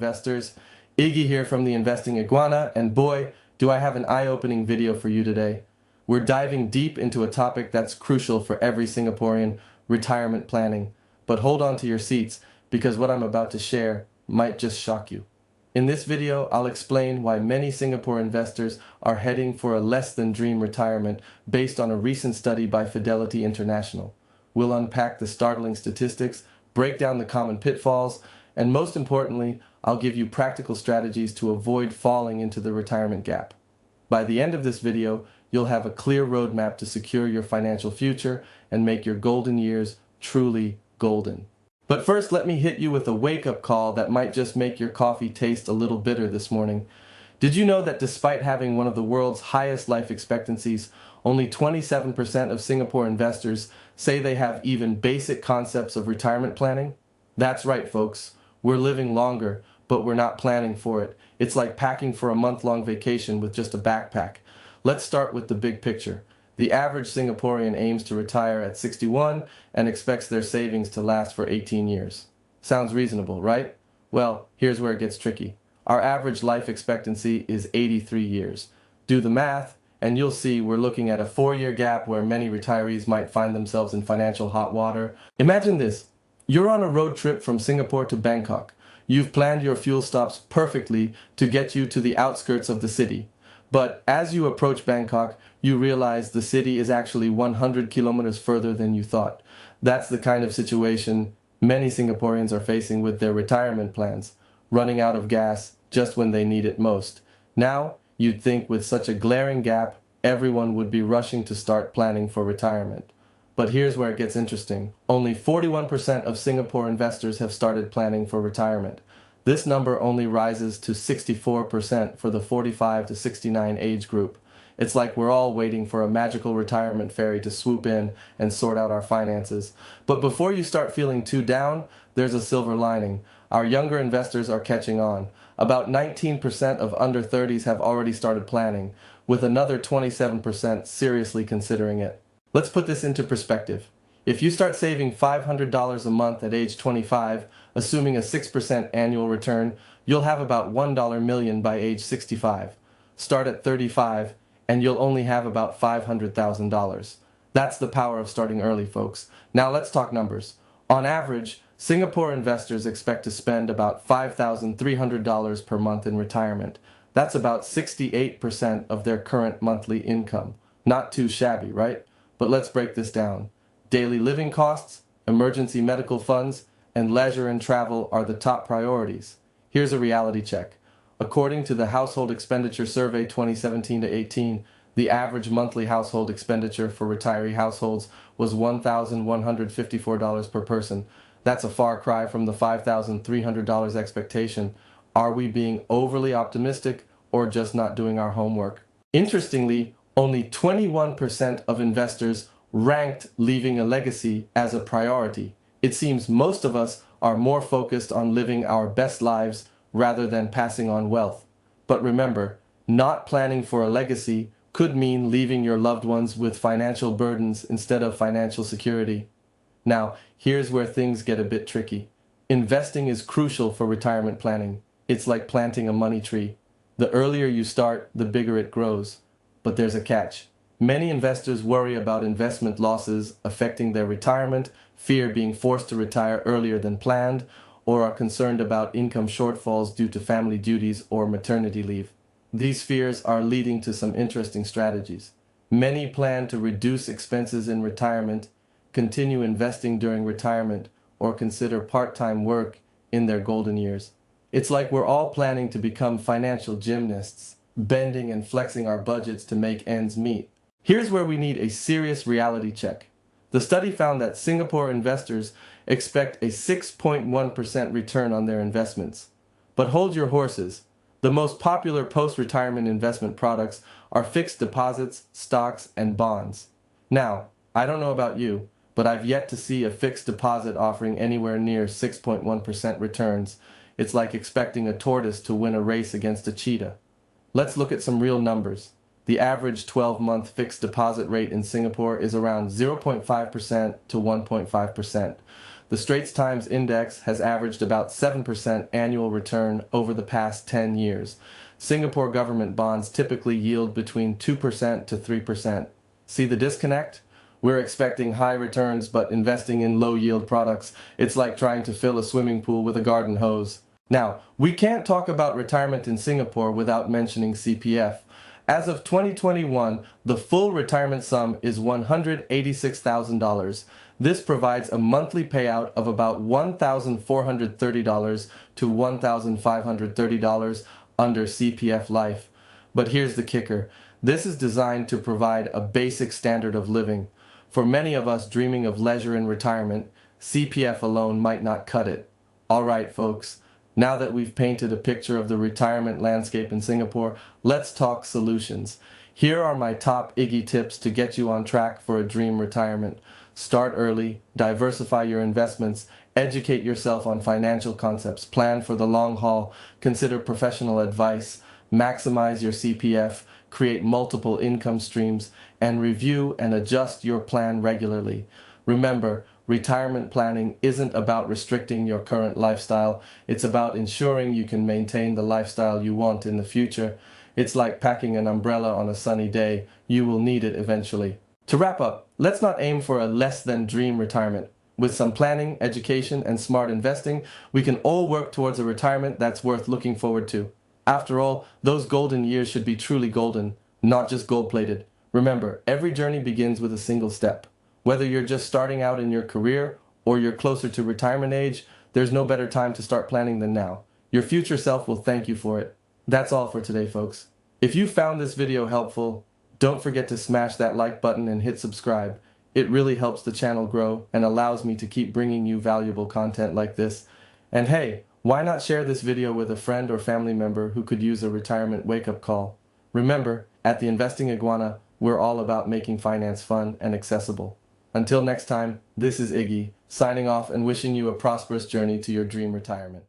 investors. Iggy here from the Investing Iguana, and boy, do I have an eye-opening video for you today. We're diving deep into a topic that's crucial for every Singaporean: retirement planning. But hold on to your seats, because what I'm about to share might just shock you. In this video, I'll explain why many Singapore investors are heading for a less-than-dream retirement based on a recent study by Fidelity International. We'll unpack the startling statistics, break down the common pitfalls, and most importantly, I'll give you practical strategies to avoid falling into the retirement gap. By the end of this video, you'll have a clear roadmap to secure your financial future and make your golden years truly golden. But first, let me hit you with a wake-up call that might just make your coffee taste a little bitter this morning. Did you know that despite having one of the world's highest life expectancies, only 27% of Singapore investors say they have even basic concepts of retirement planning? That's right, folks. We're living longer, but we're not planning for it. It's like packing for a month-long vacation with just a backpack. Let's start with the big picture. The average Singaporean aims to retire at 61 and expects their savings to last for 18 years. Sounds reasonable, right? Well, here's where it gets tricky. Our average life expectancy is 83 years. Do the math, and you'll see we're looking at a 4-year gap where many retirees might find themselves in financial hot water. Imagine this. You're on a road trip from Singapore to Bangkok. You've planned your fuel stops perfectly to get you to the outskirts of the city. But as you approach Bangkok, you realize the city is actually 100 kilometers further than you thought. That's the kind of situation many Singaporeans are facing with their retirement plans, running out of gas just when they need it most. Now, you'd think with such a glaring gap, everyone would be rushing to start planning for retirement. But here's where it gets interesting. Only 41% of Singapore investors have started planning for retirement. This number only rises to 64% for the 45 to 69 age group. It's like we're all waiting for a magical retirement fairy to swoop in and sort out our finances. But before you start feeling too down, there's a silver lining. Our younger investors are catching on. About 19% of under 30s have already started planning, with another 27% seriously considering it. Let's put this into perspective. If you start saving $500 a month at age 25, assuming a 6% annual return, you'll have about $1 million by age 65. Start at 35, and you'll only have about $500,000. That's the power of starting early, folks. Now let's talk numbers. On average, Singapore investors expect to spend about $5,300 per month in retirement. That's about 68% of their current monthly income. Not too shabby, right? But let's break this down. Daily living costs, emergency medical funds, and leisure and travel are the top priorities. Here's a reality check. According to the Household Expenditure Survey 2017-18, the average monthly household expenditure for retiree households was $1,154 per person. That's a far cry from the $5,300 expectation. Are we being overly optimistic or just not doing our homework? Interestingly, only 21% of investors ranked leaving a legacy as a priority. It seems most of us are more focused on living our best lives rather than passing on wealth. But remember, not planning for a legacy could mean leaving your loved ones with financial burdens instead of financial security. Now, here's where things get a bit tricky. Investing is crucial for retirement planning. It's like planting a money tree. The earlier you start, the bigger it grows. But there's a catch. Many investors worry about investment losses affecting their retirement, fear being forced to retire earlier than planned, or are concerned about income shortfalls due to family duties or maternity leave. These fears are leading to some interesting strategies. Many plan to reduce expenses in retirement, continue investing during retirement, or consider part-time work in their golden years. It's like we're all planning to become financial gymnasts, bending and flexing our budgets to make ends meet. Here's where we need a serious reality check. The study found that Singapore investors expect a 6.1% return on their investments. But hold your horses. The most popular post-retirement investment products are fixed deposits, stocks, and bonds. Now, I don't know about you, but I've yet to see a fixed deposit offering anywhere near 6.1% returns. It's like expecting a tortoise to win a race against a cheetah. Let's look at some real numbers. The average 12-month fixed deposit rate in Singapore is around 0.5% to 1.5%. The Straits Times Index has averaged about 7% annual return over the past 10 years. Singapore government bonds typically yield between 2% to 3%. See the disconnect? We're expecting high returns, but investing in low-yield products, it's like trying to fill a swimming pool with a garden hose. Now, we can't talk about retirement in Singapore without mentioning CPF. As of 2021, the full retirement sum is $186,000. This provides a monthly payout of about $1,430 to $1,530 under CPF Life. But here's the kicker. This is designed to provide a basic standard of living. For many of us dreaming of leisure in retirement, CPF alone might not cut it. All right, folks. Now that we've painted a picture of the retirement landscape in Singapore, let's talk solutions. Here are my top Iggy tips to get you on track for a dream retirement. Start early, diversify your investments, educate yourself on financial concepts, plan for the long haul, consider professional advice, maximize your CPF, create multiple income streams, and review and adjust your plan regularly. Remember, retirement planning isn't about restricting your current lifestyle. It's about ensuring you can maintain the lifestyle you want in the future. It's like packing an umbrella on a sunny day. You will need it eventually. To wrap up, let's not aim for a less than dream retirement. With some planning, education, and smart investing, we can all work towards a retirement that's worth looking forward to. After all, those golden years should be truly golden, not just gold-plated. Remember, every journey begins with a single step. Whether you're just starting out in your career or you're closer to retirement age, there's no better time to start planning than now. Your future self will thank you for it. That's all for today, folks. If you found this video helpful, don't forget to smash that like button and hit subscribe. It really helps the channel grow and allows me to keep bringing you valuable content like this. And hey, why not share this video with a friend or family member who could use a retirement wake-up call? Remember, at the Investing Iguana, we're all about making finance fun and accessible. Until next time, this is Iggy, signing off and wishing you a prosperous journey to your dream retirement.